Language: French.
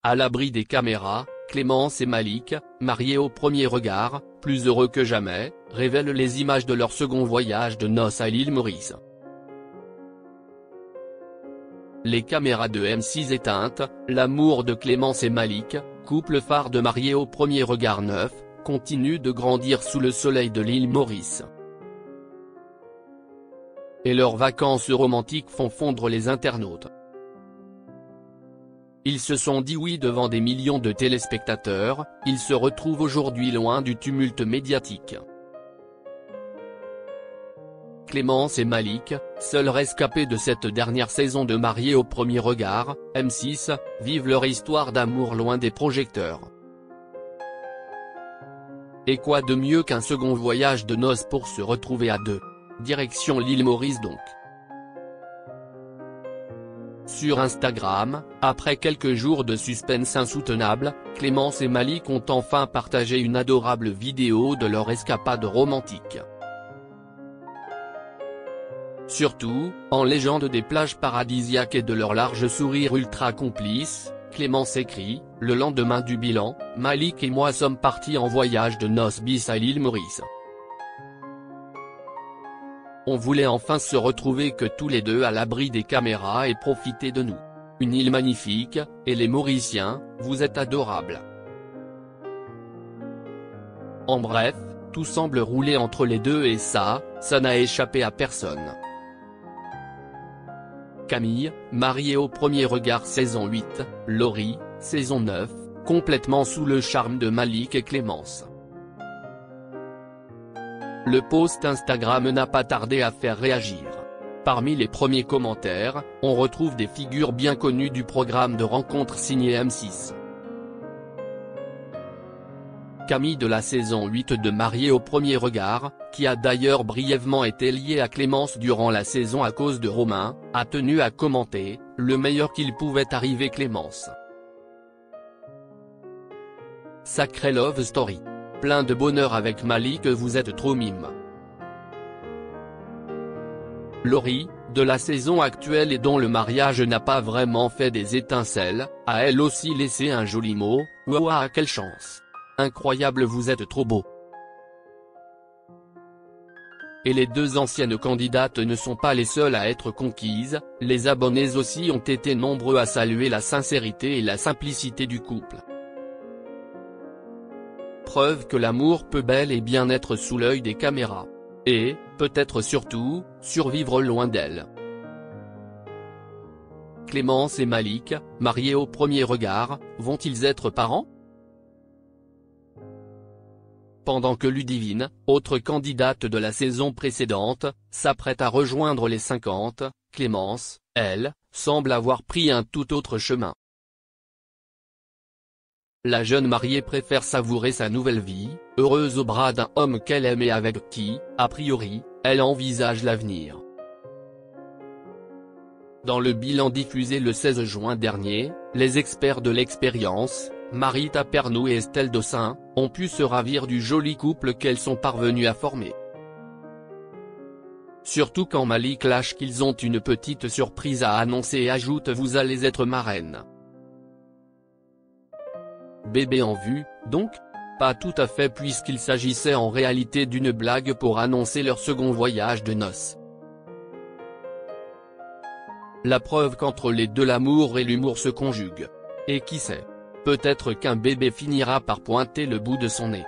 à l'abri des caméras, Clémence et Malik, mariés au premier regard, plus heureux que jamais, révèlent les images de leur second voyage de noces à l'île Maurice. Les caméras de M6 éteintes, l'amour de Clémence et Malik, couple phare de mariés au premier regard neuf, continue de grandir sous le soleil de l'île Maurice. Et leurs vacances romantiques font fondre les internautes. Ils se sont dit oui devant des millions de téléspectateurs, ils se retrouvent aujourd'hui loin du tumulte médiatique. Clémence et Malik, seuls rescapés de cette dernière saison de Mariés au premier regard, M6, vivent leur histoire d'amour loin des projecteurs. Et quoi de mieux qu'un second voyage de noces pour se retrouver à deux? Direction l'île Maurice donc. Sur Instagram, après quelques jours de suspense insoutenable, Clémence et Malik ont enfin partagé une adorable vidéo de leur escapade romantique. Surtout, en légende des plages paradisiaques et de leur large sourire ultra complice, Clémence écrit, le lendemain du bilan, Malik et moi sommes partis en voyage de noces bis à l'île Maurice. On voulait enfin se retrouver que tous les deux à l'abri des caméras et profiter de nous. Une île magnifique, et les Mauriciens, vous êtes adorables. En bref, tout semble rouler entre les deux et ça n'a échappé à personne. Camille, mariée au premier regard saison 8, Laurie, saison 9, complètement sous le charme de Malik et Clémence. Le post Instagram n'a pas tardé à faire réagir. Parmi les premiers commentaires, on retrouve des figures bien connues du programme de rencontres signé M6. Camille de la saison 8 de Mariés au premier regard, qui a d'ailleurs brièvement été liée à Clémence durant la saison à cause de Romain, a tenu à commenter « le meilleur qu'il pouvait arriver Clémence. Sacré love story. Plein de bonheur avec Malik, vous êtes trop mime. » Laurie, de la saison actuelle et dont le mariage n'a pas vraiment fait des étincelles, a elle aussi laissé un joli mot « Waouh, quelle chance. Incroyable, vous êtes trop beau. » Et les deux anciennes candidates ne sont pas les seules à être conquises, les abonnés aussi ont été nombreux à saluer la sincérité et la simplicité du couple. Preuve que l'amour peut bel et bien être sous l'œil des caméras. Et, peut-être surtout, survivre loin d'elles. Clémence et Malik, mariés au premier regard, vont-ils être parents? Pendant que Ludivine, autre candidate de la saison précédente, s'apprête à rejoindre les 50, Clémence, elle, semble avoir pris un tout autre chemin. La jeune mariée préfère savourer sa nouvelle vie, heureuse au bras d'un homme qu'elle aime et avec qui, a priori, elle envisage l'avenir. Dans le bilan diffusé le 16 juin dernier, les experts de l'expérience, Marita Pernou et Estelle Dossin, ont pu se ravir du joli couple qu'elles sont parvenues à former. Surtout quand Malik lâche qu'ils ont une petite surprise à annoncer et ajoute « Vous allez être marraine ». Bébé en vue, donc? Pas tout à fait, puisqu'il s'agissait en réalité d'une blague pour annoncer leur second voyage de noces. La preuve qu'entre les deux l'amour et l'humour se conjuguent. Et qui sait? Peut-être qu'un bébé finira par pointer le bout de son nez.